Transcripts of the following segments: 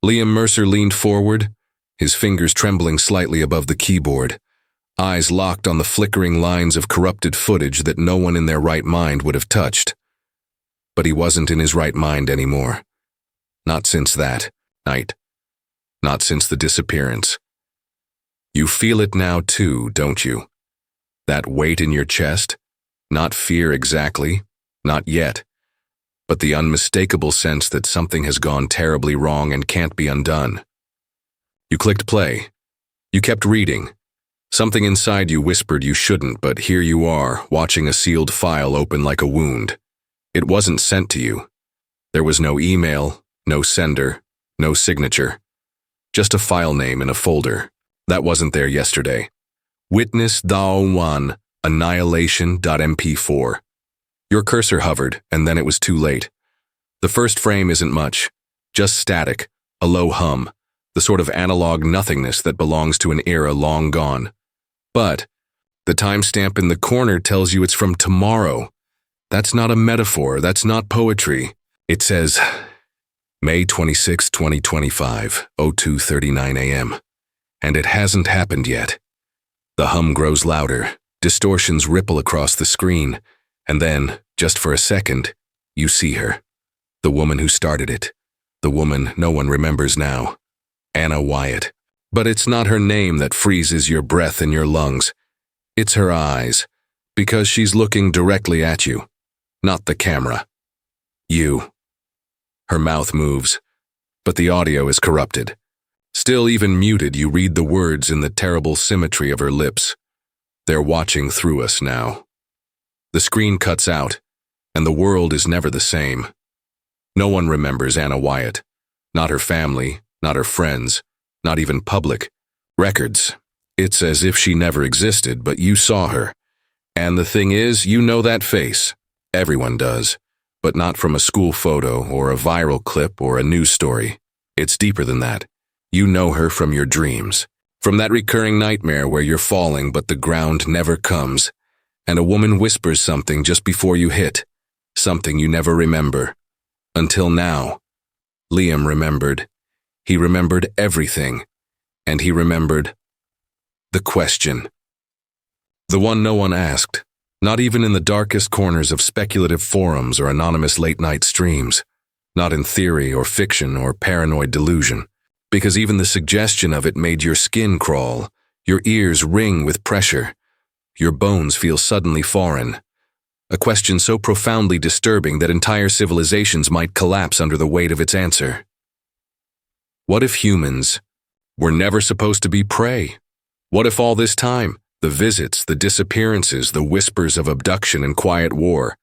Liam Mercer leaned forward, his fingers trembling slightly above the keyboard, eyes locked on the flickering lines of corrupted footage that no one in their right mind would have touched. But he wasn't in his right mind anymore. Not since that night. Not since the disappearance. You feel it now too, don't you? That weight in your chest? Not fear exactly, not yet, but the unmistakable sense that something has gone terribly wrong and can't be undone. You clicked play. You kept reading. Something inside you whispered you shouldn't, but here you are, watching a sealed file open like a wound. It wasn't sent to you. There was no email, no sender, no signature. Just a file name in a folder. That wasn't there yesterday. Witness Thou 1, Annihilation.mp4. Your cursor hovered, and then it was too late. The first frame isn't much. Just static, a low hum, the sort of analog nothingness that belongs to an era long gone. But the timestamp in the corner tells you it's from tomorrow. That's not a metaphor, that's not poetry. It says, May 26, 2025, 02:39 a.m. And it hasn't happened yet. The hum grows louder, distortions ripple across the screen, and then, just for a second, you see her. The woman who started it. The woman no one remembers now. Anna Wyatt. But it's not her name that freezes your breath in your lungs. It's her eyes, because she's looking directly at you, not the camera. You. Her mouth moves, but the audio is corrupted. Still even muted, you read the words in the terrible symmetry of her lips. They're watching through us now. The screen cuts out, and the world is never the same. No one remembers Anna Wyatt. Not her family, not her friends, not even public records. It's as if she never existed, but you saw her. And the thing is, you know that face. Everyone does. But not from a school photo or a viral clip or a news story. It's deeper than that. You know her from your dreams. From that recurring nightmare where you're falling but the ground never comes, and a woman whispers something just before you hit. Something you never remember. Until now. Liam remembered. He remembered everything. And he remembered the question. The one no one asked, not even in the darkest corners of speculative forums or anonymous late-night streams, not in theory or fiction or paranoid delusion, because even the suggestion of it made your skin crawl, your ears ring with pressure, your bones feel suddenly foreign. A question so profoundly disturbing that entire civilizations might collapse under the weight of its answer. What if humans were never supposed to be prey? What if all this time, the visits, the disappearances, the whispers of abduction and quiet war,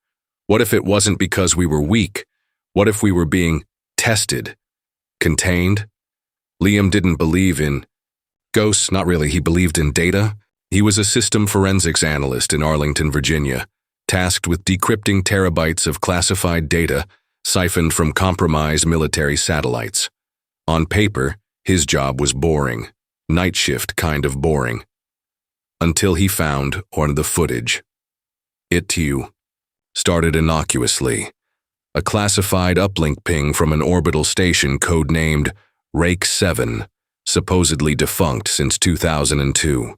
what if it wasn't because we were weak? What if we were being tested, contained? Liam didn't believe in ghosts, not really. He believed in data. He was a system forensics analyst in Arlington, Virginia, tasked with decrypting terabytes of classified data siphoned from compromised military satellites. On paper, his job was boring, night shift kind of boring. Until he found on the footage. It too started innocuously. A classified uplink ping from an orbital station codenamed Rake 7, supposedly defunct since 2002.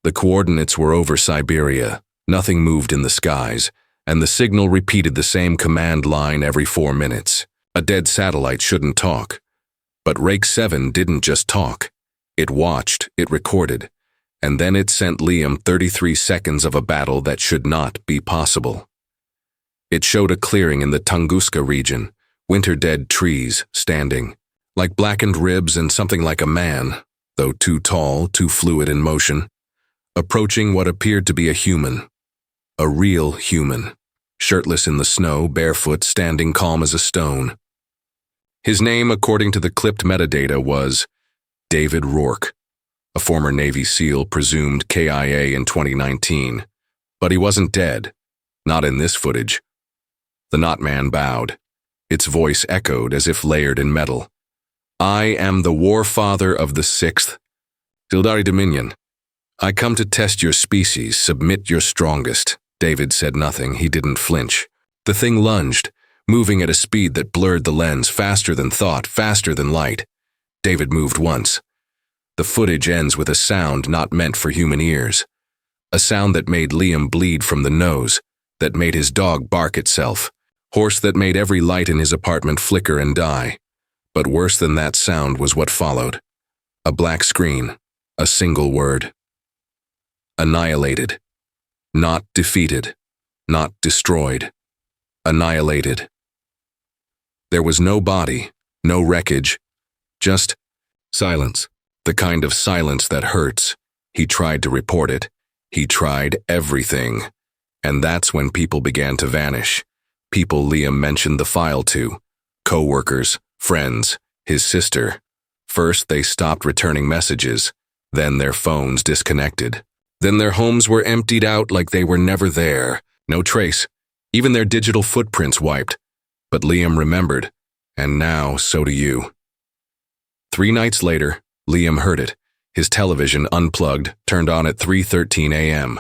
The coordinates were over Siberia, nothing moved in the skies, and the signal repeated the same command line every 4 minutes. A dead satellite shouldn't talk. But Rake 7 didn't just talk. It watched, it recorded, and then it sent Liam 33 seconds of a battle that should not be possible. It showed a clearing in the Tunguska region, winter-dead trees standing, like blackened ribs and something like a man, though too tall, too fluid in motion, approaching what appeared to be a human. A real human, shirtless in the snow, barefoot, standing calm as a stone. His name, according to the clipped metadata, was David Rourke, a former Navy SEAL presumed KIA in 2019. But he wasn't dead, not in this footage. The Knot Man bowed. Its voice echoed as if layered in metal. I am the Warfather of the 6th Sildari Dominion. I come to test your species, submit your strongest. David said nothing. He didn't flinch. The thing lunged, moving at a speed that blurred the lens, faster than thought, faster than light. David moved once. The footage ends with a sound not meant for human ears. A sound that made Liam bleed from the nose, that made his dog bark itself, hoarse that made every light in his apartment flicker and die. But worse than that sound was what followed. A black screen, a single word. Annihilated. Not defeated. Not destroyed. Annihilated. There was no body, no wreckage, just silence. The kind of silence that hurts. He tried to report it. He tried everything. And that's when people began to vanish. People Liam mentioned the file to. Co-workers, friends, his sister. First, they stopped returning messages. Then their phones disconnected. Then their homes were emptied out like they were never there. No trace. Even their digital footprints wiped. But Liam remembered. And now, so do you. 3 nights later, Liam heard it. His television unplugged, turned on at 3:13 a.m.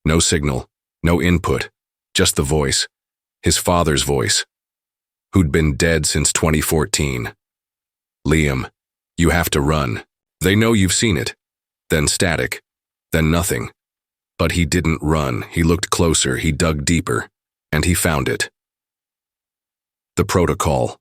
No signal, no input, just the voice. His father's voice, who'd been dead since 2014. Liam, you have to run. They know you've seen it. Then static. Then nothing. But he didn't run. He looked closer, he dug deeper, and he found it. The protocol.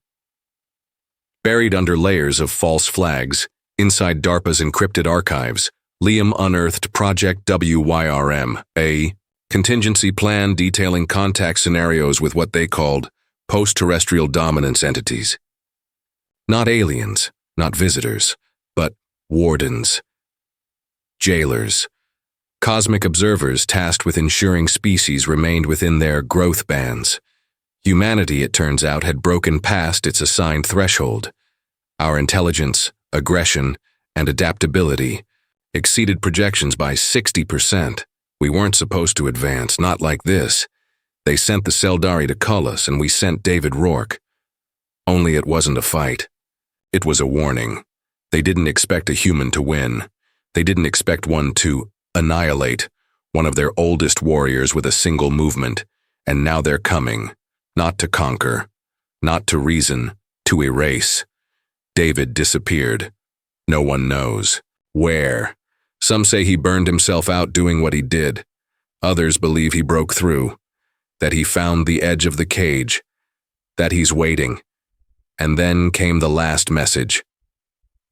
Buried under layers of false flags, inside DARPA's encrypted archives, Liam unearthed Project WYRM, a contingency plan detailing contact scenarios with what they called post-terrestrial dominance entities. Not aliens, not visitors, but wardens, jailers, cosmic observers tasked with ensuring species remained within their growth bands. Humanity, it turns out, had broken past its assigned threshold. Our intelligence, aggression, and adaptability exceeded projections by 60%. We weren't supposed to advance, not like this. They sent the Seldari to cull us, and we sent David Rourke. Only it wasn't a fight. It was a warning. They didn't expect a human to win. They didn't expect one to annihilate one of their oldest warriors with a single movement, and now they're coming, not to conquer, not to reason, to erase. David disappeared. No one knows. Where? Some say he burned himself out doing what he did. Others believe he broke through, that he found the edge of the cage, that he's waiting. And then came the last message.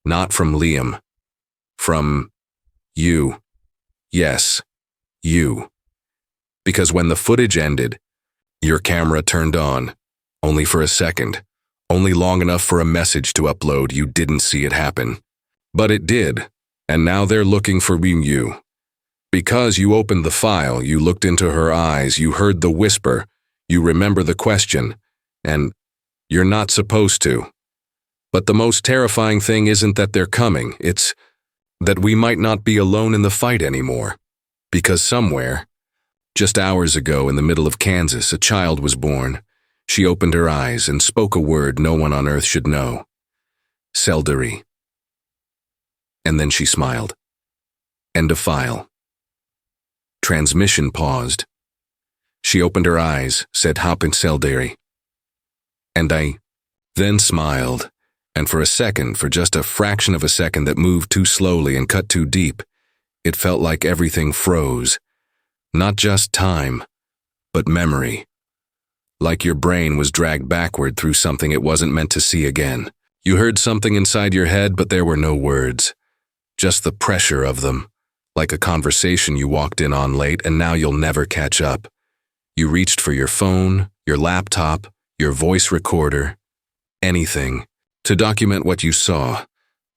Not from Liam. From you. Yes, you. Because when the footage ended, your camera turned on, only for a second. Only long enough for a message to upload. You didn't see it happen. But it did, and now they're looking for you. Because you opened the file, you looked into her eyes, you heard the whisper, you remember the question, and you're not supposed to. But the most terrifying thing isn't that they're coming, it's that we might not be alone in the fight anymore. Because somewhere, just hours ago in the middle of Kansas, a child was born. She opened her eyes and spoke a word no one on earth should know. Seldari. And then she smiled. End of file. Transmission paused. She opened her eyes, said hop in Seldari. And I then smiled, and for a second, for just a fraction of a second that moved too slowly and cut too deep, it felt like everything froze. Not just time, but memory. Like your brain was dragged backward through something it wasn't meant to see again. You heard something inside your head, but there were no words. Just the pressure of them. Like a conversation you walked in on late and now you'll never catch up. You reached for your phone, your laptop, your voice recorder, anything, to document what you saw,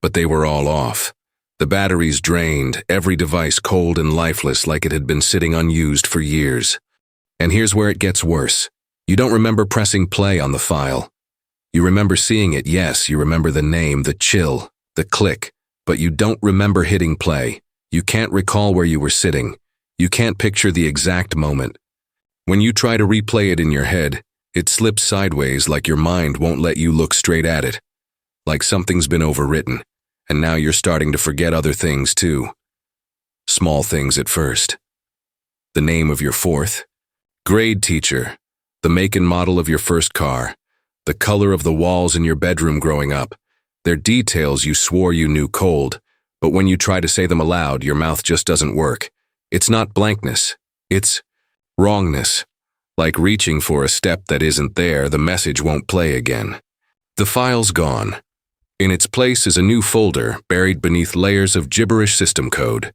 but they were all off. The batteries drained, every device cold and lifeless like it had been sitting unused for years. And here's where it gets worse. You don't remember pressing play on the file. You remember seeing it, yes, you remember the name, the chill, the click, but you don't remember hitting play. You can't recall where you were sitting. You can't picture the exact moment. When you try to replay it in your head, it slips sideways like your mind won't let you look straight at it. Like something's been overwritten, and now you're starting to forget other things too. Small things at first. The name of your fourth grade teacher, the make and model of your first car, the color of the walls in your bedroom growing up, They're details you swore you knew cold, but when you try to say them aloud, your mouth just doesn't work. It's not blankness. It's wrongness. Like reaching for a step that isn't there, the message won't play again. The file's gone. In its place is a new folder buried beneath layers of gibberish system code.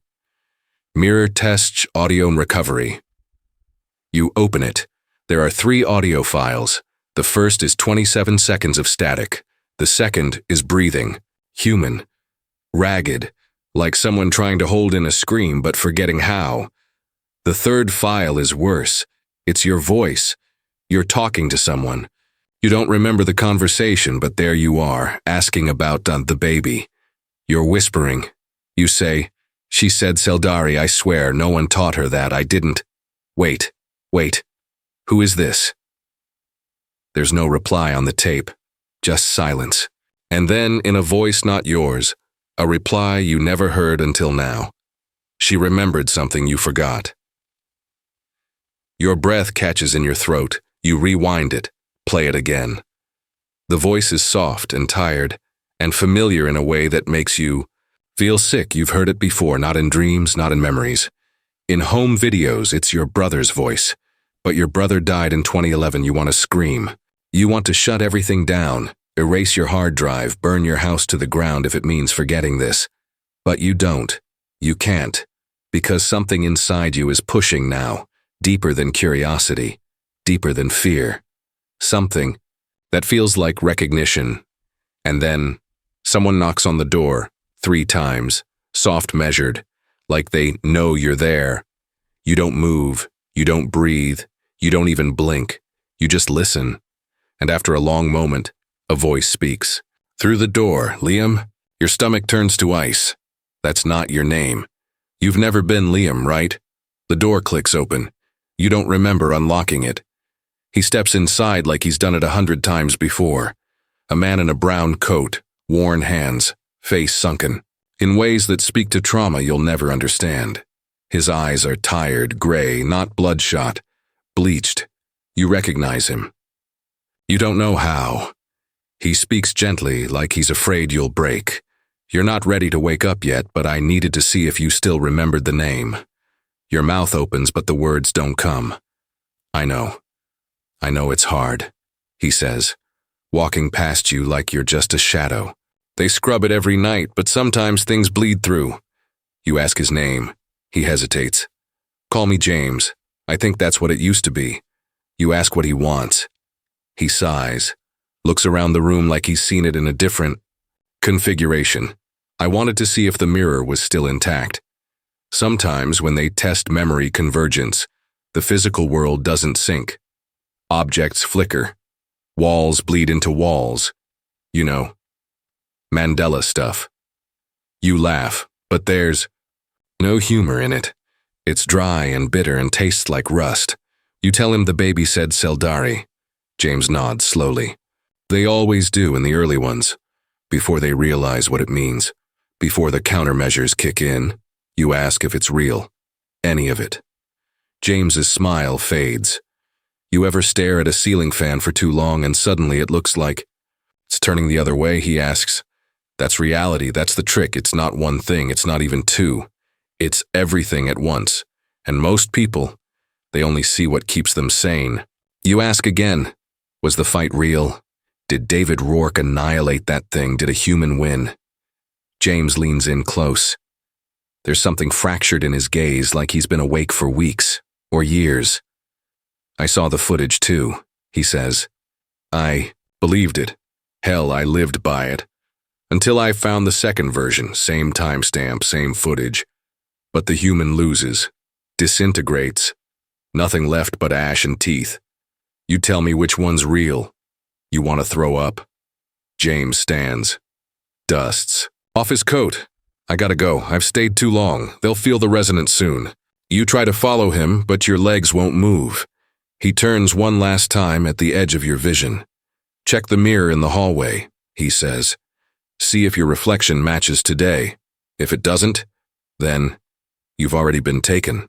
Mirror tests, audio and recovery. You open it. There are 3 audio files. The first is 27 seconds of static. The second is breathing, human, ragged, like someone trying to hold in a scream but forgetting how. The third file is worse. It's your voice. You're talking to someone. You don't remember the conversation, but there you are, asking about the baby. You're whispering. You say, "She said Seldari, I swear, no one taught her that, I didn't." Wait. Who is this? There's no reply on the tape, just silence. And then, in a voice not yours, a reply you never heard until now. She remembered something you forgot. Your breath catches in your throat. You rewind it, play it again. The voice is soft and tired, and familiar in a way that makes you feel sick. You've heard it before, not in dreams, not in memories. In home videos, it's your brother's voice. But your brother died in 2011, you want to scream. You want to shut everything down, erase your hard drive, burn your house to the ground if it means forgetting this. But you don't. You can't. Because something inside you is pushing now, deeper than curiosity, deeper than fear. Something that feels like recognition. And then, someone knocks on the door, 3 times, soft measured, like they know you're there. You don't move, you don't breathe, you don't even blink. You just listen. And after a long moment, a voice speaks. Through the door, Liam, your stomach turns to ice. That's not your name. You've never been Liam, right? The door clicks open. You don't remember unlocking it. He steps inside like he's done it 100 times before. A man in a brown coat, worn hands, face sunken, in ways that speak to trauma you'll never understand. His eyes are tired, gray, not bloodshot, bleached. You recognize him. You don't know how. He speaks gently, like he's afraid you'll break. You're not ready to wake up yet, but I needed to see if you still remembered the name. Your mouth opens, but the words don't come. I know it's hard, he says, walking past you like you're just a shadow. They scrub it every night, but sometimes things bleed through. You ask his name. He hesitates. Call me James. I think that's what it used to be. You ask what he wants. He sighs, looks around the room like he's seen it in a different configuration. I wanted to see if the mirror was still intact. Sometimes when they test memory convergence, the physical world doesn't sync. Objects flicker. Walls bleed into walls. You know, Mandela stuff. You laugh, but there's no humor in it. It's dry and bitter and tastes like rust. You tell him the baby said Seldari. James nods slowly. They always do in the early ones, before they realize what it means, before the countermeasures kick in. You ask if it's real, any of it. James's smile fades. You ever stare at a ceiling fan for too long and suddenly it looks like it's turning the other way, he asks. That's reality, that's the trick. It's not one thing, it's not even 2. It's everything at once. And most people, they only see what keeps them sane. You ask again, was the fight real? Did David Rourke annihilate that thing? Did a human win? James leans in close. There's something fractured in his gaze, like he's been awake for weeks or years. I saw the footage too, he says. I believed it. Hell, I lived by it. Until I found the second version, same timestamp, same footage. But the human loses, disintegrates. Nothing left but ash and teeth. You tell me which one's real. You want to throw up? James stands. Dusts. Off his coat. I gotta go. I've stayed too long. They'll feel the resonance soon. You try to follow him, but your legs won't move. He turns one last time at the edge of your vision. Check the mirror in the hallway, he says. See if your reflection matches today. If it doesn't, then you've already been taken.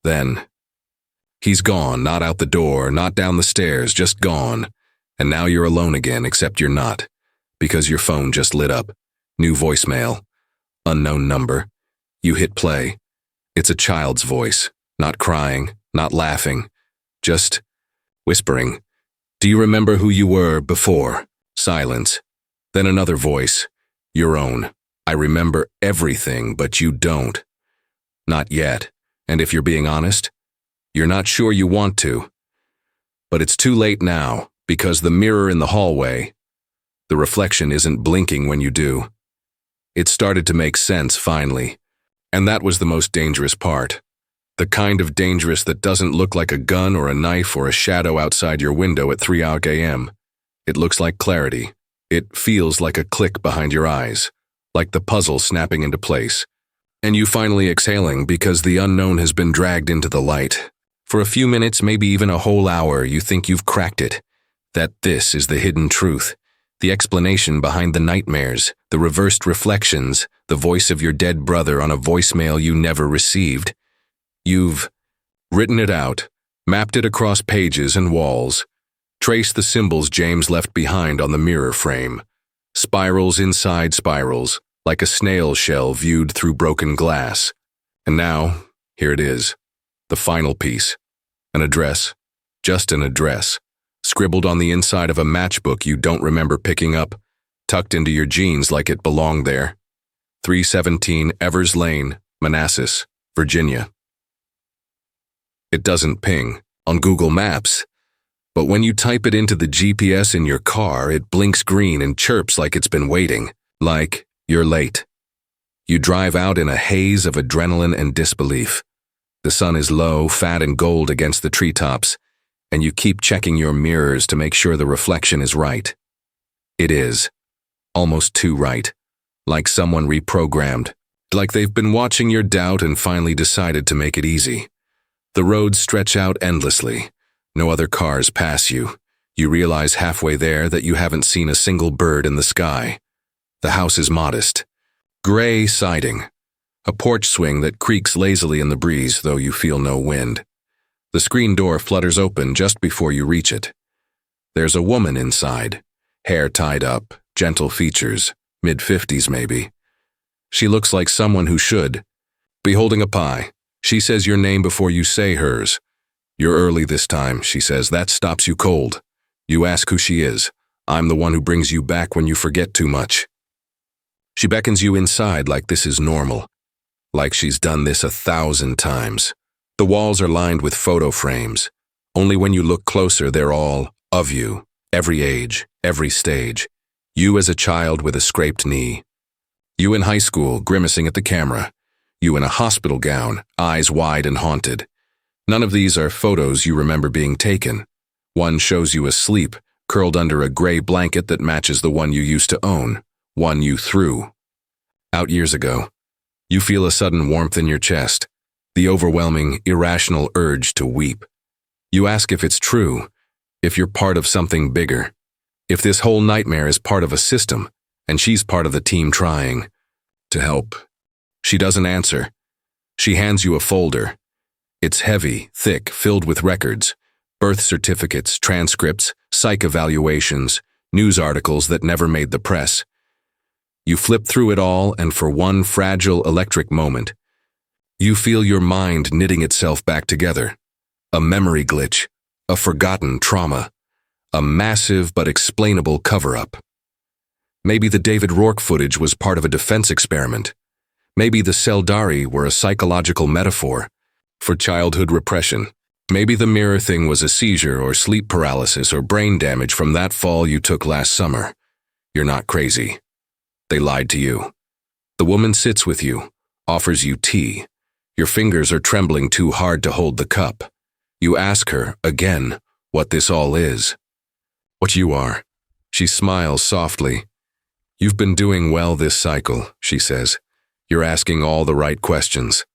Then he's gone, not out the door, not down the stairs, just gone. And now you're alone again, except you're not. because your phone just lit up. New voicemail. Unknown number. You hit play. It's a child's voice, not crying, not laughing, just whispering. Do you remember who you were before? Silence. Then another voice. Your own. I remember everything, but you don't. Not yet. And if you're being honest, you're not sure you want to. But it's too late now, because the mirror in the hallway, the reflection isn't blinking when you do. It started to make sense finally. And that was the most dangerous part. The kind of dangerous that doesn't look like a gun or a knife or a shadow outside your window at 3 a.m. It looks like clarity. It feels like a click behind your eyes, like the puzzle snapping into place. And you finally exhaling because the unknown has been dragged into the light. For a few minutes, maybe even a whole hour, you think you've cracked it. That this is the hidden truth. The explanation behind the nightmares, the reversed reflections, the voice of your dead brother on a voicemail you never received. You've written it out, mapped it across pages and walls, traced the symbols James left behind on the mirror frame. Spirals inside spirals, like a snail shell viewed through broken glass. And now, here it is, the final piece. An address, just an address, scribbled on the inside of a matchbook you don't remember picking up, tucked into your jeans like it belonged there. 317 Evers Lane, Manassas, Virginia. It doesn't ping on Google Maps, but when you type it into the GPS in your car, it blinks green and chirps like it's been waiting, like you're late. You drive out in a haze of adrenaline and disbelief. The sun is low, fat and gold against the treetops, and you keep checking your mirrors to make sure the reflection is right. It is. Almost too right. Like someone reprogrammed. Like they've been watching your doubt and finally decided to make it easy. The roads stretch out endlessly. No other cars pass you. You realize halfway there that you haven't seen a single bird in the sky. The house is modest. Gray siding. A porch swing that creaks lazily in the breeze, though you feel no wind. The screen door flutters open just before you reach it. There's a woman inside. Hair tied up, gentle features, mid-50s maybe. She looks like someone who should be holding a pie. She says your name before you say hers. You're early this time, she says. That stops you cold. You ask who she is. I'm the one who brings you back when you forget too much. She beckons you inside like this is normal. Like she's done this 1,000 times. The walls are lined with photo frames. Only when you look closer, they're all of you. Every age, every stage. You as a child with a scraped knee. You in high school, grimacing at the camera. You in a hospital gown, eyes wide and haunted. None of these are photos you remember being taken. One shows you asleep, curled under a gray blanket that matches the one you used to own, one you threw out years ago. You feel a sudden warmth in your chest, the overwhelming, irrational urge to weep. You ask if it's true, if you're part of something bigger, if this whole nightmare is part of a system, and she's part of the team trying to help. She doesn't answer. She hands you a folder. It's heavy, thick, filled with records, birth certificates, transcripts, psych evaluations, news articles that never made the press. You flip through it all, and for one fragile electric moment, you feel your mind knitting itself back together. A memory glitch, a forgotten trauma, a massive but explainable cover-up. Maybe the David Rourke footage was part of a defense experiment. Maybe the Seldari were a psychological metaphor for childhood repression. Maybe the mirror thing was a seizure or sleep paralysis or brain damage from that fall you took last summer. You're not crazy. They lied to you. The woman sits with you, offers you tea. Your fingers are trembling too hard to hold the cup. You ask her, again, what this all is. What you are. She smiles softly. You've been doing well this cycle, she says. You're asking all the right questions.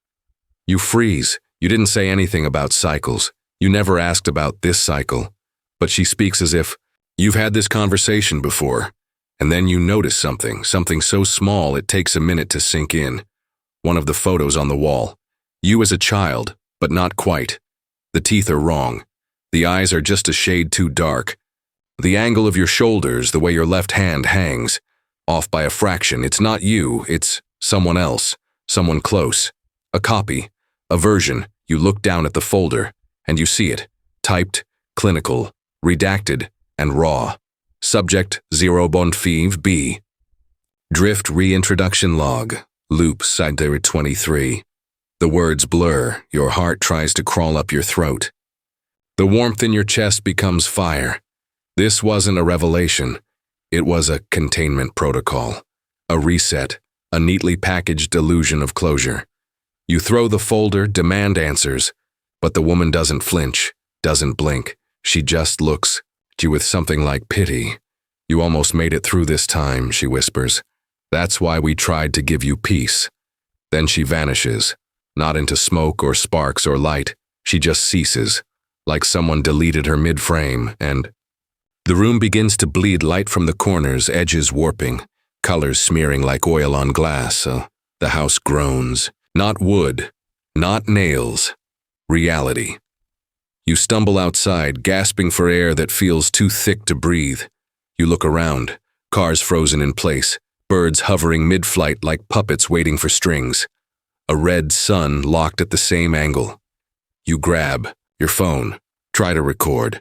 You freeze. You didn't say anything about cycles. You never asked about this cycle. But she speaks as if you've had this conversation before. And then you notice something so small it takes a minute to sink in. One of the photos on the wall. You as a child, but not quite. The teeth are wrong. The eyes are just a shade too dark. The angle of your shoulders, the way your left hand hangs, off by a fraction. It's not you, it's someone else, someone close. A copy, a version. You look down at the folder, and you see it. Typed, clinical, redacted, and raw. Subject 0.5b. Drift reintroduction log. Loop side 23. The words blur. Your heart tries to crawl up your throat. The warmth in your chest becomes fire. This wasn't a revelation. It was a containment protocol. A reset. A neatly packaged illusion of closure. You throw the folder, demand answers, but the woman doesn't flinch, doesn't blink. She just looks at you with something like pity. You almost made it through this time, she whispers. That's why we tried to give you peace. Then she vanishes, not into smoke or sparks or light. She just ceases, like someone deleted her mid-frame, and the room begins to bleed light from the corners, edges warping, colors smearing like oil on glass. The house groans. Not wood, not nails. Reality. You stumble outside, gasping for air that feels too thick to breathe. You look around, cars frozen in place, birds hovering mid-flight like puppets waiting for strings. A red sun locked at the same angle. You grab your phone, try to record.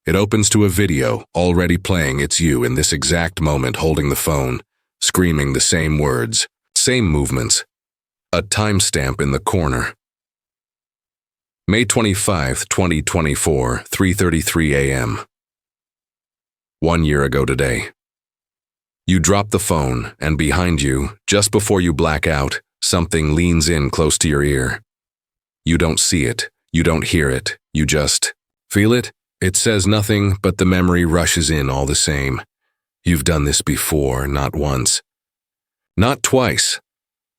It opens to a video, already playing. It's you in this exact moment holding the phone, screaming the same words, same movements. A timestamp in the corner. May 25, 2024, 3:33 a.m. 1 year ago today. You drop the phone, and behind you, just before you black out, something leans in close to your ear. You don't see it, you don't hear it, you just feel it. It says nothing, but the memory rushes in all the same. You've done this before, not once. Not twice.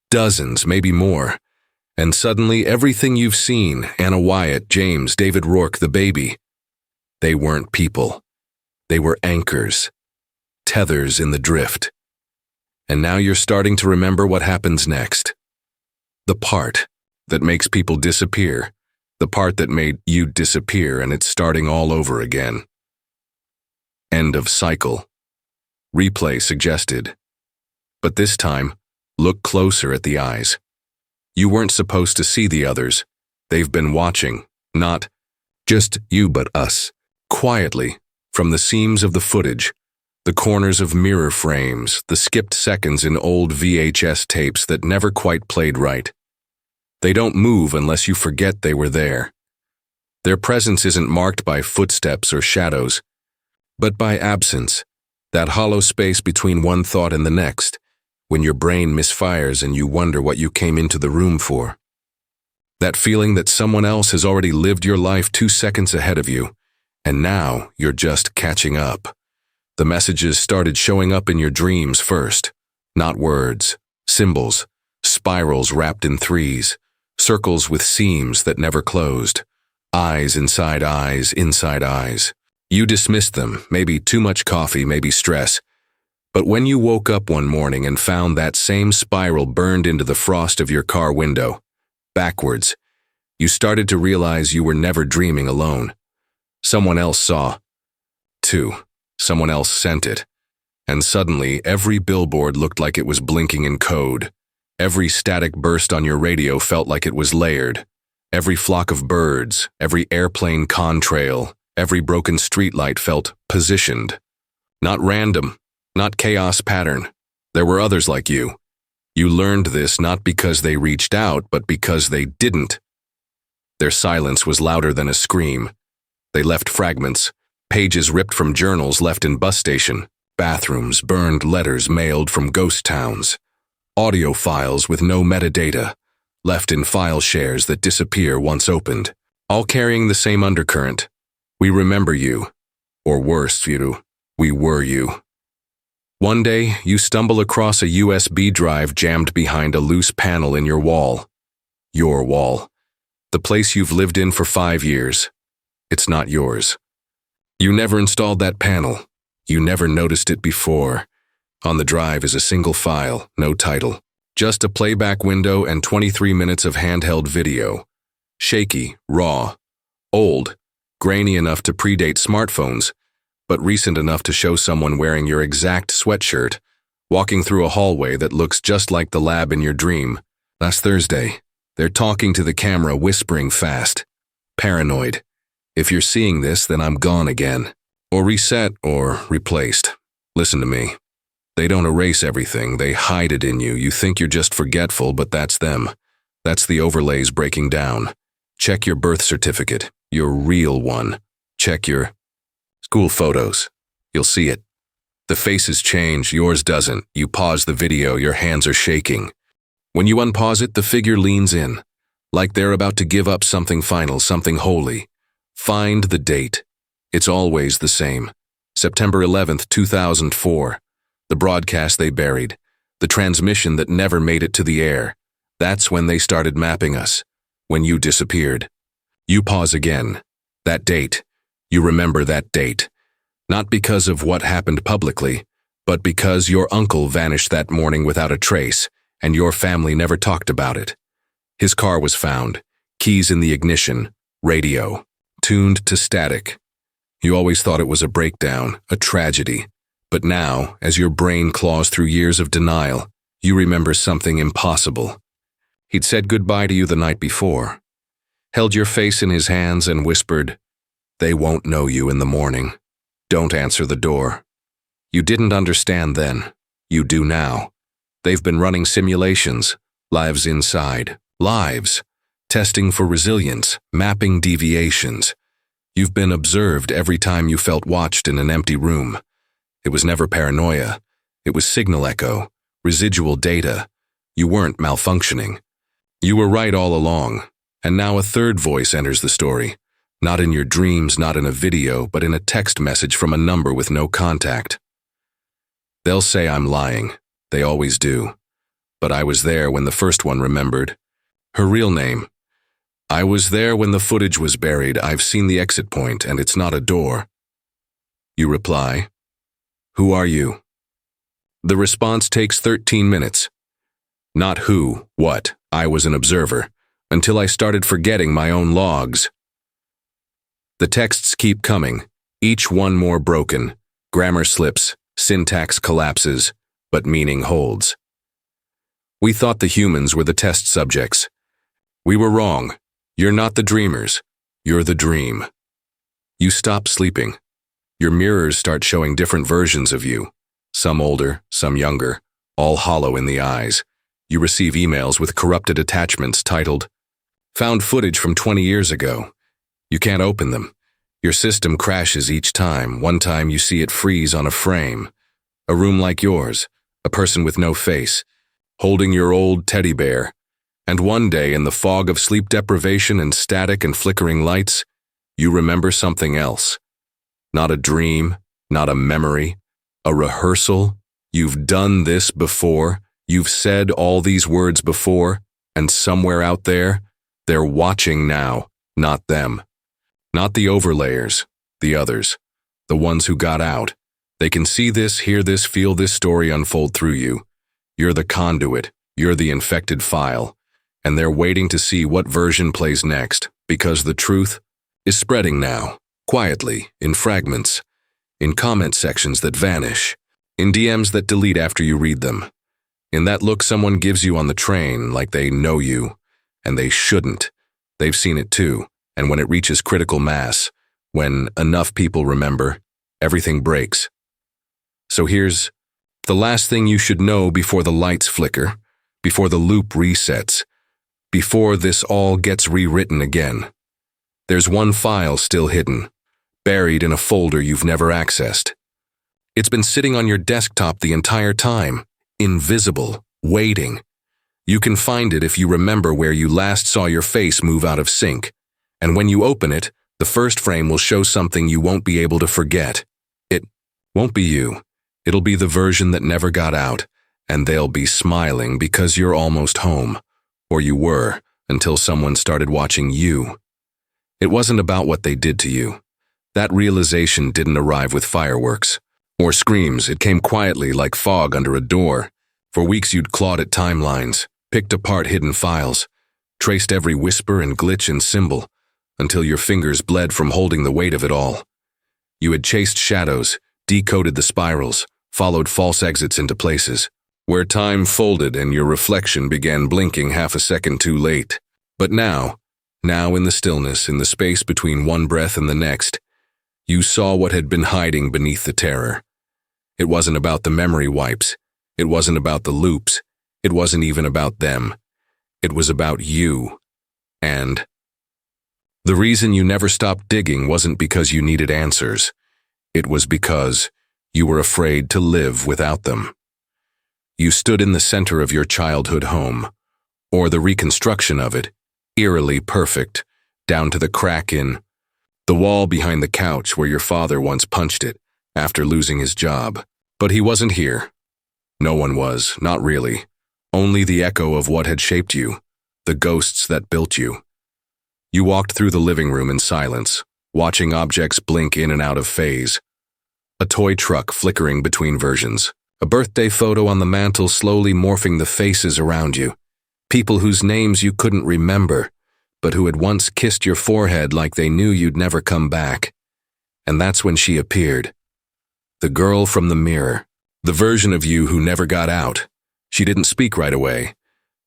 Dozens, maybe more. And suddenly everything you've seen, Anna Wyatt, James, David Rourke, the baby, they weren't people. They were anchors, tethers in the drift. And now you're starting to remember what happens next. The part that makes people disappear, the part that made you disappear, and it's starting all over again. End of cycle. Replay suggested. But this time, look closer at the eyes. You weren't supposed to see the others. They've been watching, not just you but us, quietly, from the seams of the footage, the corners of mirror frames, the skipped seconds in old VHS tapes that never quite played right. They don't move unless you forget they were there. Their presence isn't marked by footsteps or shadows, but by absence, that hollow space between one thought and the next, when your brain misfires and you wonder what you came into the room for. That feeling that someone else has already lived your life 2 seconds ahead of you, and now you're just catching up. The messages started showing up in your dreams first. Not words, symbols, spirals wrapped in threes, circles with seams that never closed, eyes inside eyes inside eyes. You dismissed them, maybe too much coffee, maybe stress. But when you woke up one morning and found that same spiral burned into the frost of your car window, backwards, you started to realize you were never dreaming alone. Someone else saw, too. Someone else sent it. And suddenly, every billboard looked like it was blinking in code. Every static burst on your radio felt like it was layered. Every flock of birds, every airplane contrail, every broken streetlight felt positioned. Not random. Not chaos pattern. There were others like you. You learned this not because they reached out, but because they didn't. Their silence was louder than a scream. They left fragments, pages ripped from journals left in bus station, bathrooms, burned letters mailed from ghost towns, audio files with no metadata, left in file shares that disappear once opened, all carrying the same undercurrent. We remember you. Or worse, we were you. One day, you stumble across a USB drive jammed behind a loose panel in your wall. Your wall. The place you've lived in for 5 years. It's not yours. You never installed that panel. You never noticed it before. On the drive is a single file, no title. Just a playback window and 23 minutes of handheld video. Shaky, raw, old, grainy enough to predate smartphones, but recent enough to show someone wearing your exact sweatshirt, walking through a hallway that looks just like the lab in your dream. Last Thursday, they're talking to the camera, whispering fast. Paranoid. If you're seeing this, then I'm gone again. Or reset or replaced. Listen to me. They don't erase everything, they hide it in you. You think you're just forgetful, but that's them. That's the overlays breaking down. Check your birth certificate, your real one. Check your school photos. You'll see it. The faces change, yours doesn't. You pause the video, your hands are shaking. When you unpause it, the figure leans in, like they're about to give up something final, something holy. Find the date. It's always the same. September 11th, 2004. The broadcast they buried. The transmission that never made it to the air. That's when they started mapping us. When you disappeared. You pause again. That date. You remember that date. Not because of what happened publicly, but because your uncle vanished that morning without a trace, and your family never talked about it. His car was found, keys in the ignition, radio, tuned to static. You always thought it was a breakdown, a tragedy. But now, as your brain claws through years of denial, you remember something impossible. He'd said goodbye to you the night before, held your face in his hands and whispered, "They won't know you in the morning. Don't answer the door." You didn't understand then. You do now. They've been running simulations, lives inside, lives, testing for resilience, mapping deviations. You've been observed every time you felt watched in an empty room. It was never paranoia. It was signal echo, residual data. You weren't malfunctioning. You were right all along, and now a third voice enters the story. Not in your dreams, not in a video, but in a text message from a number with no contact. They'll say I'm lying. They always do. But I was there when the first one remembered. Her real name. I was there when the footage was buried. I've seen the exit point, and it's not a door. You reply, "Who are you?" The response takes 13 minutes. Not who, what. I was an observer, until I started forgetting my own logs. The texts keep coming, each one more broken. Grammar slips, syntax collapses, but meaning holds. We thought the humans were the test subjects. We were wrong. You're not the dreamers. You're the dream. You stop sleeping. Your mirrors start showing different versions of you. Some older, some younger, all hollow in the eyes. You receive emails with corrupted attachments titled, "Found footage from 20 years ago." You can't open them. Your system crashes each time. One time you see it freeze on a frame. A room like yours, a person with no face, holding your old teddy bear. And one day, in the fog of sleep deprivation and static and flickering lights, you remember something else. Not a dream, not a memory, a rehearsal. You've done this before. You've said all these words before, and somewhere out there, they're watching now, not them. Not the overlayers, the others, the ones who got out. They can see this, hear this, feel this story unfold through you. You're the conduit, you're the infected file, and they're waiting to see what version plays next, because the truth is spreading now, quietly, in fragments, in comment sections that vanish, in DMs that delete after you read them. In that look someone gives you on the train, like they know you, and they shouldn't. They've seen it too, and when it reaches critical mass, when enough people remember, everything breaks. So here's the last thing you should know before the lights flicker, before the loop resets, before this all gets rewritten again. There's one file still hidden, buried in a folder you've never accessed. It's been sitting on your desktop the entire time, invisible, waiting. You can find it if you remember where you last saw your face move out of sync. And when you open it, the first frame will show something you won't be able to forget. It won't be you. It'll be the version that never got out, and they'll be smiling because you're almost home. Or you were, until someone started watching you. It wasn't about what they did to you. That realization didn't arrive with fireworks or screams. It came quietly like fog under a door. For weeks you'd clawed at timelines, picked apart hidden files, traced every whisper and glitch and symbol, until your fingers bled from holding the weight of it all. You had chased shadows, decoded the spirals, followed false exits into places where time folded and your reflection began blinking half a second too late. But now in the stillness, in the space between one breath and the next, you saw what had been hiding beneath the terror. It wasn't about the memory wipes. It wasn't about the loops. It wasn't even about them. It was about you. And the reason you never stopped digging wasn't because you needed answers. It was because you were afraid to live without them. You stood in the center of your childhood home, or the reconstruction of it, eerily perfect, down to the crack in the wall behind the couch where your father once punched it after losing his job. But he wasn't here. No one was, not really. Only the echo of what had shaped you, the ghosts that built you. You walked through the living room in silence, watching objects blink in and out of phase. A toy truck flickering between versions. A birthday photo on the mantle slowly morphing the faces around you. People whose names you couldn't remember, but who had once kissed your forehead like they knew you'd never come back. And that's when she appeared. The girl from the mirror. The version of you who never got out. She didn't speak right away.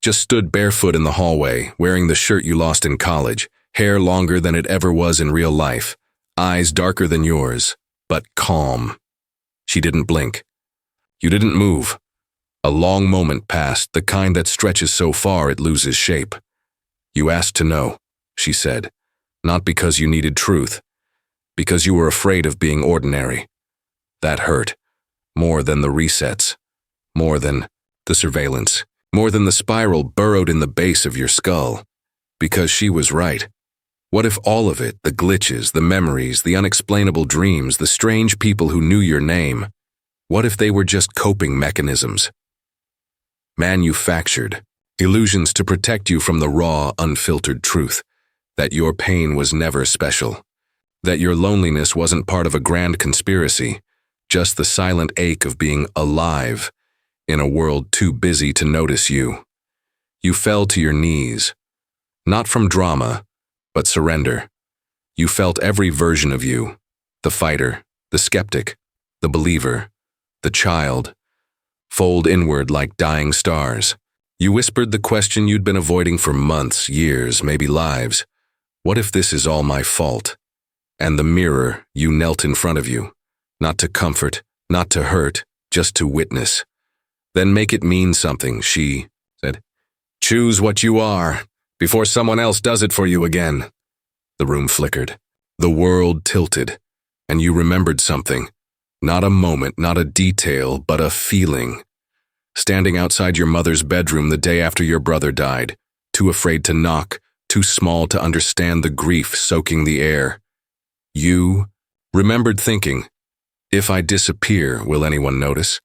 Just stood barefoot in the hallway, wearing the shirt you lost in college, hair longer than it ever was in real life, eyes darker than yours, but calm. She didn't blink. You didn't move. A long moment passed, the kind that stretches so far it loses shape. You asked to know, she said, not because you needed truth, because you were afraid of being ordinary. That hurt, more than the resets, more than the surveillance, more than the spiral burrowed in the base of your skull. Because she was right. What if all of it, the glitches, the memories, the unexplainable dreams, the strange people who knew your name, what if they were just coping mechanisms? Manufactured, illusions to protect you from the raw, unfiltered truth, that your pain was never special, that your loneliness wasn't part of a grand conspiracy, just the silent ache of being alive in a world too busy to notice you. You fell to your knees, not from drama, but surrender. You felt every version of you, the fighter, the skeptic, the believer, the child, fold inward like dying stars. You whispered the question you'd been avoiding for months, years, maybe lives. What if this is all my fault? And the mirror, you knelt in front of you, not to comfort, not to hurt, just to witness. Then make it mean something, she said. Choose what you are, before someone else does it for you again. The room flickered. The world tilted, and you remembered something. Not a moment, not a detail, but a feeling. Standing outside your mother's bedroom the day after your brother died, too afraid to knock, too small to understand the grief soaking the air. You remembered thinking, if I disappear, will anyone notice?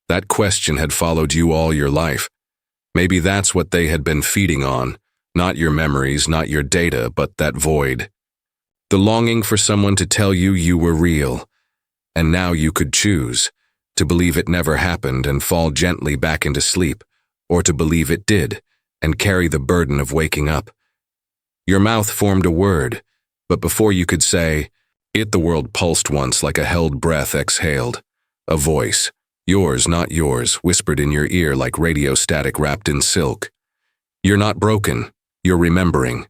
That question had followed you all your life. Maybe that's what they had been feeding on, not your memories, not your data, but that void. The longing for someone to tell you you were real. And now you could choose, to believe it never happened and fall gently back into sleep, or to believe it did and carry the burden of waking up. Your mouth formed a word, but before you could say it, the world pulsed once like a held breath exhaled. A voice, yours, not yours, whispered in your ear like radio static wrapped in silk. You're not broken, you're remembering.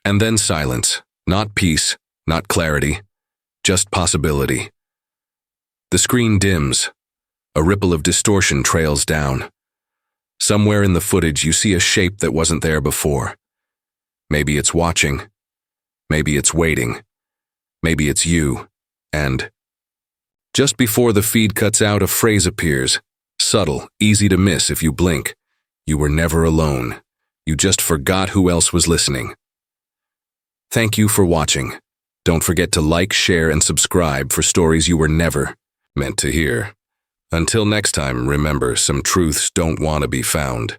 And then silence, not peace, not clarity, just possibility. The screen dims. A ripple of distortion trails down. Somewhere in the footage you see a shape that wasn't there before. Maybe it's watching. Maybe it's waiting. Maybe it's you. And just before the feed cuts out, a phrase appears. Subtle, easy to miss if you blink. You were never alone. You just forgot who else was listening. Thank you for watching. Don't forget to like, share, and subscribe for stories you were never meant to hear. Until next time, remember, some truths don't want to be found.